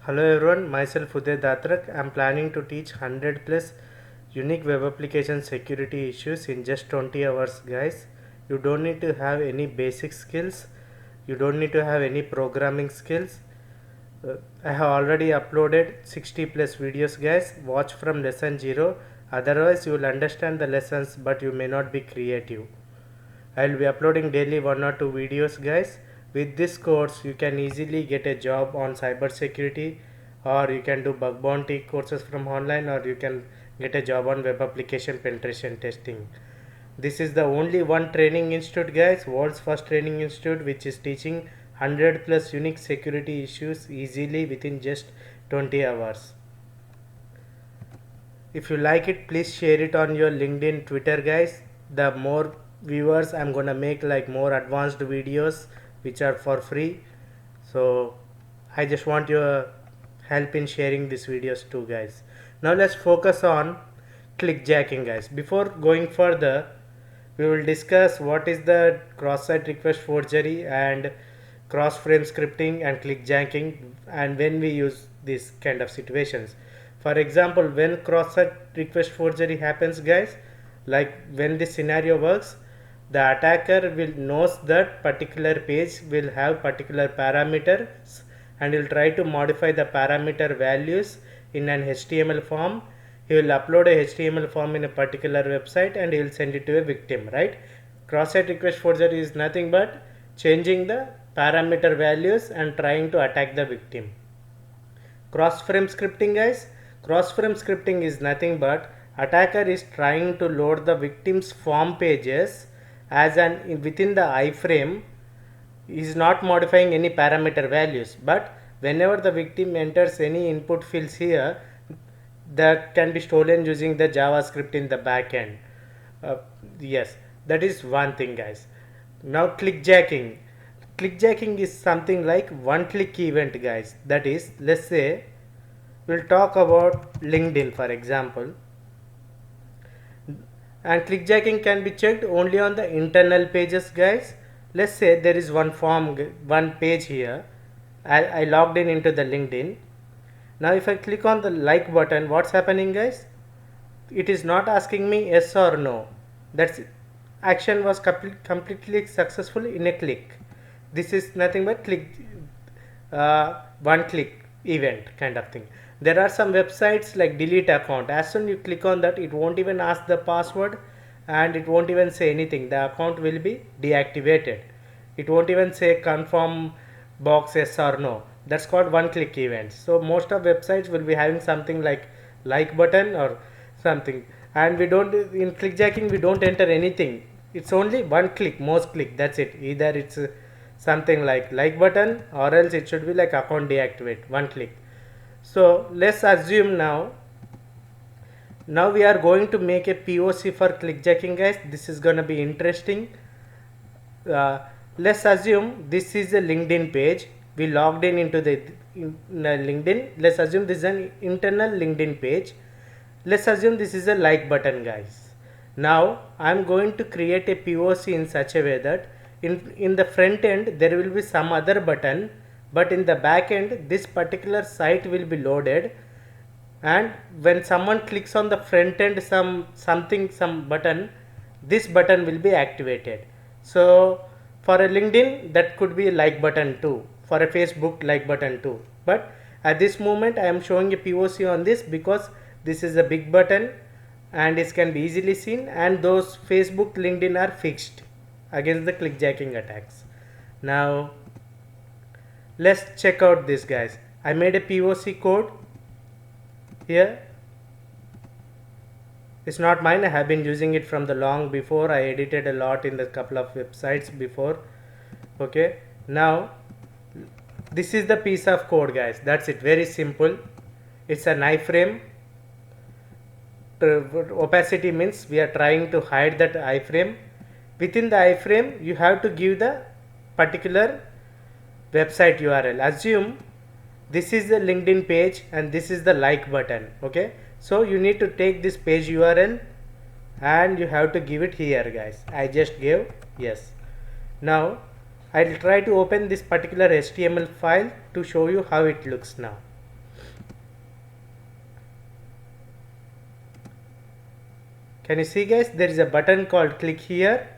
Hello everyone, myself Uday Datrak. I'm planning to teach 100 plus unique web application security issues in just 20 hours, guys. You don't need to have any basic skills, you don't need to have any programming skills. I have already uploaded 60 plus videos, guys. Watch from lesson 0, otherwise, you will understand the lessons but you may not be creative. I will be uploading daily 1 or 2 videos, guys. With this course you can easily get a job on cybersecurity, or you can do bug bounty courses from online, or you can get a job on web application penetration testing. This is the only one training institute, guys, world's first training institute, which is teaching 100 plus unique security issues easily within just 20 hours. If you like it, please share it on your LinkedIn, Twitter, guys. The more viewers, I'm gonna make like more advanced videos which are for free. So I just want your help in sharing these videos too, guys. Now let's focus on clickjacking, guys. Before going further, we will discuss what is the cross-site request forgery and cross-frame scripting and clickjacking, and when we use these kind of situations. For example, when cross-site request forgery happens, guys, like when this scenario works, the attacker will knows that particular page will have particular parameters and will try to modify the parameter values in an HTML form. He will upload a HTML form in a particular website and he will send it to a victim, right? Cross-site request forgery is nothing but changing the parameter values and trying to attack the victim. Cross-frame scripting, guys, cross-frame scripting is nothing but attacker is trying to load the victim's form pages as an within the iframe. Is not modifying any parameter values, but whenever the victim enters any input fields here, that can be stolen using the JavaScript in the backend. Yes, that is one thing, guys. Now clickjacking. Clickjacking is something like one-click event, guys. That is, let's say we'll talk about LinkedIn, for example, and clickjacking can be checked only on the internal pages, guys. Let's say there is one form, one page here. I logged in into the LinkedIn. Now if I click on the like button, what's happening, guys? It is not asking me yes or no. That's action was completely successful in a click. This is nothing but one click event kind of thing. There are some websites like delete account. As soon you click on that, it won't even ask the password and it won't even say anything. The account will be deactivated. It won't even say confirm box yes or no. That's called one click events. So most of websites will be having something like button or something, and we don't, in clickjacking we don't enter anything. It's only one click, most click, that's it. Either it's something like button, or else it should be like account deactivate, one click. So let's assume now we are going to make a POC for clickjacking, guys. This is gonna be interesting. Let's assume this is a LinkedIn page. We logged in into the LinkedIn. Let's assume this is an internal LinkedIn page. Let's assume this is a like button, guys. Now I'm going to create a POC in such a way that in the front end there will be some other button, but in the back end this particular site will be loaded, and when someone clicks on the front end some button, this button will be activated. So for a LinkedIn, that could be a like button too, for a Facebook like button too, but at this moment I am showing a POC on this because this is a big button and it can be easily seen, and those Facebook, LinkedIn are fixed against the clickjacking attacks. Now let's check out this, guys. I made a POC code here. It's not mine, I have been using it from the long before. I edited a lot in the couple of websites before. Okay, now this is the piece of code, guys. That's it, very simple. It's an iframe. Opacity means we are trying to hide that iframe. Within the iframe you have to give the particular website URL. Assume this is the LinkedIn page and this is the like button. Okay, so you need to take this page URL and you have to give it here, guys. I just gave yes. Now I'll try to open this particular HTML file to show you how it looks now. Can you see guys, there is a button called click here,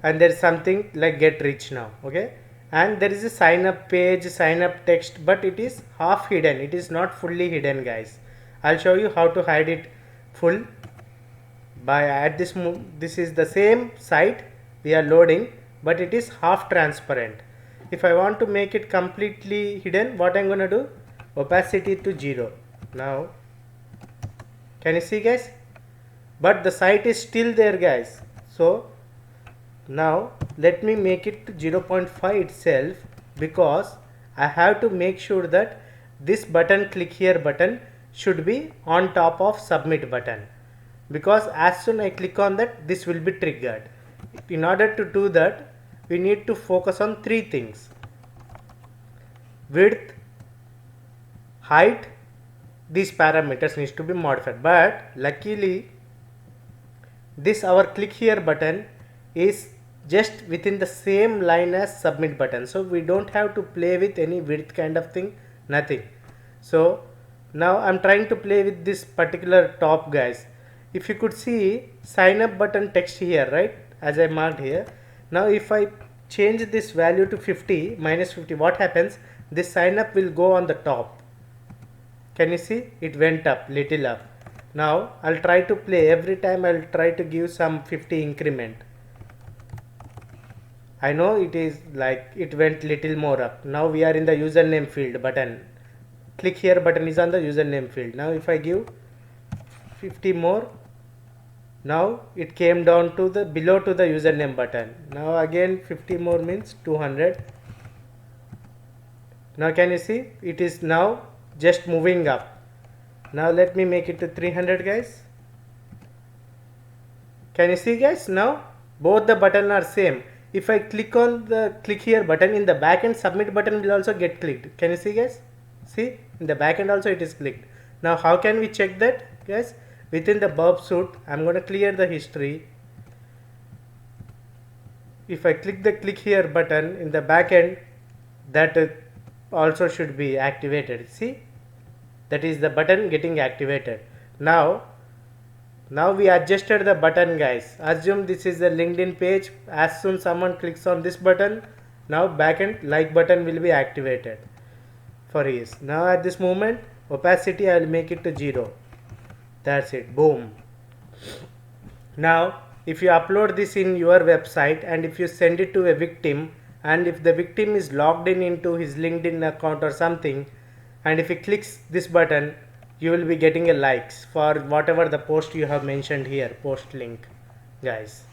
and there is something like get rich now. Okay, and there is a sign up page, sign up text, but it is half hidden, it is not fully hidden guys. I'll show you how to hide it full by at this this is the same site we are loading, but it is half transparent. If I want to make it completely hidden, what I'm gonna do, opacity to 0. Now can you see guys, but the site is still there guys. So now let me make it to 0.5 itself, because I have to make sure that this button, click here button, should be on top of submit button, because as soon I click on that, this will be triggered. In order to do that, we need to focus on 3 things: width, height. These parameters needs to be modified, but luckily this our click here button is just within the same line as submit button, so we don't have to play with any width kind of thing, nothing. So now I'm trying to play with this particular top guys. If you could see sign up button text here, right, as I marked here. Now if I change this value to 50, minus 50, what happens, this sign up will go on the top. Can you see, it went up little up. Now I'll try to play, every time I'll try to give some 50 increment. I know it is like it went little more up. Now we are in the username field button. Click here button is on the username field. Now if I give 50 more, now it came down to the below to the username button. Now again 50 more means 200. Now can you see, it is now just moving up. Now let me make it to 300 guys. Can you see guys, now both the button are same. If I click on the click here button, in the back end submit button will also get clicked. Can you see guys? See, in the back end also it is clicked. Now how can we check that guys? Within the Burp Suite, I'm going to clear the history. If I click the click here button in the back end, that also should be activated. See, that is the button getting activated. Now we adjusted the button guys. Assume this is the LinkedIn page. As soon someone clicks on this button, now backend like button will be activated for ease. Now at this moment, opacity I will make it to 0. That's it, boom. Now if you upload this in your website and if you send it to a victim, and if the victim is logged in into his LinkedIn account or something, and if he clicks this button, you will be getting a likes for whatever the post you have mentioned here, post link guys.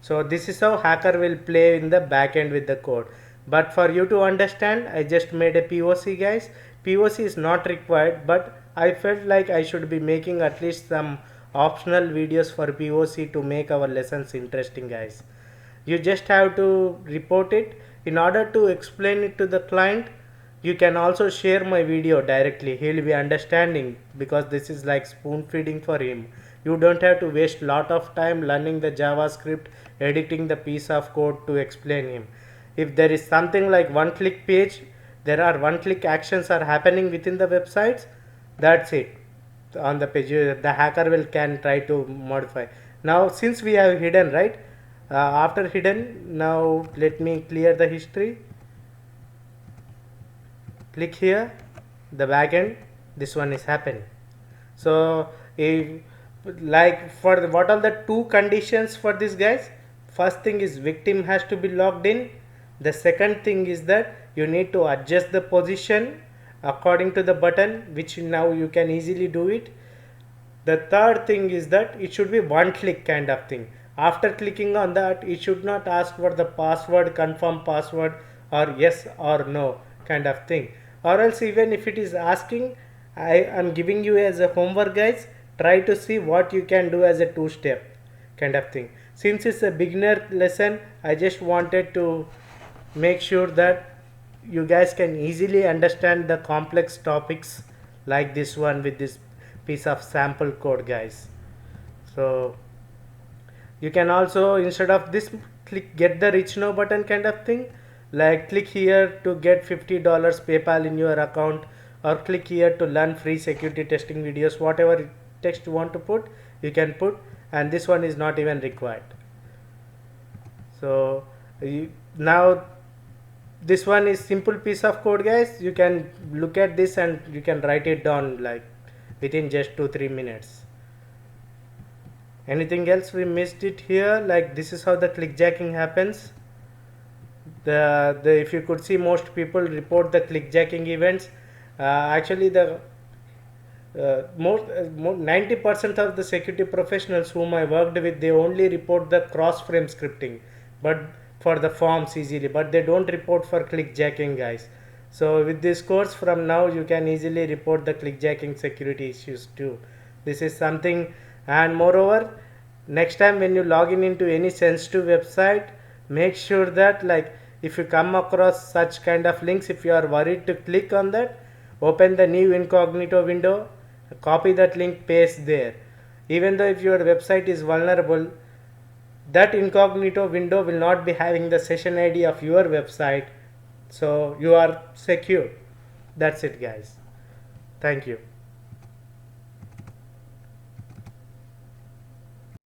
So this is how hacker will play in the back end with the code. But for you to understand, I just made a POC guys. POC is not required, but I felt like I should be making at least some optional videos for POC to make our lessons interesting guys. You just have to report it. In order to explain it to the client, you can also share my video directly. He will be understanding, because this is like spoon feeding for him. You don't have to waste lot of time learning the JavaScript, editing the piece of code to explain him. If there is something like one click page, there are one click actions are happening within the websites, that's it. On the page, the hacker will can try to modify. Now since we have hidden, right, after hidden, now let me clear the history. Click here, the backend, this one is happening. So if like for the, what are the 2 conditions for this guys? First thing is victim has to be logged in. The second thing is that you need to adjust the position according to the button, which now you can easily do it. The third thing is that it should be one click kind of thing. After clicking on that, it should not ask for the password, confirm password, or yes or no kind of thing. Or else even if it is asking, I am giving you as a homework guys, try to see what you can do as a 2-step kind of thing. Since it's a beginner lesson, I just wanted to make sure that you guys can easily understand the complex topics like this one with this piece of sample code guys. So you can also, instead of this, click get the rich now button kind of thing, like click here to get $50 PayPal in your account, or click here to learn free security testing videos. Whatever text you want to put, you can put, and this one is not even required. So now this one is simple piece of code, guys. You can look at this and you can write it down like within just 2-3 minutes. Anything else we missed it here? Like this is how the clickjacking happens. The if you could see, most people report the clickjacking events. Actually the more 90% of the security professionals whom I worked with, they only report the cross-frame scripting, but for the forms easily, but they don't report for clickjacking, guys. So with this course, from now you can easily report the clickjacking security issues too. This is something. And moreover, next time when you log in into any sensitive website, make sure that, like, if you come across such kind of links, if you are worried to click on that, open the new incognito window, copy that link, paste there. Even though if your website is vulnerable, that incognito window will not be having the session ID of your website, so you are secure. That's it, guys. Thank you.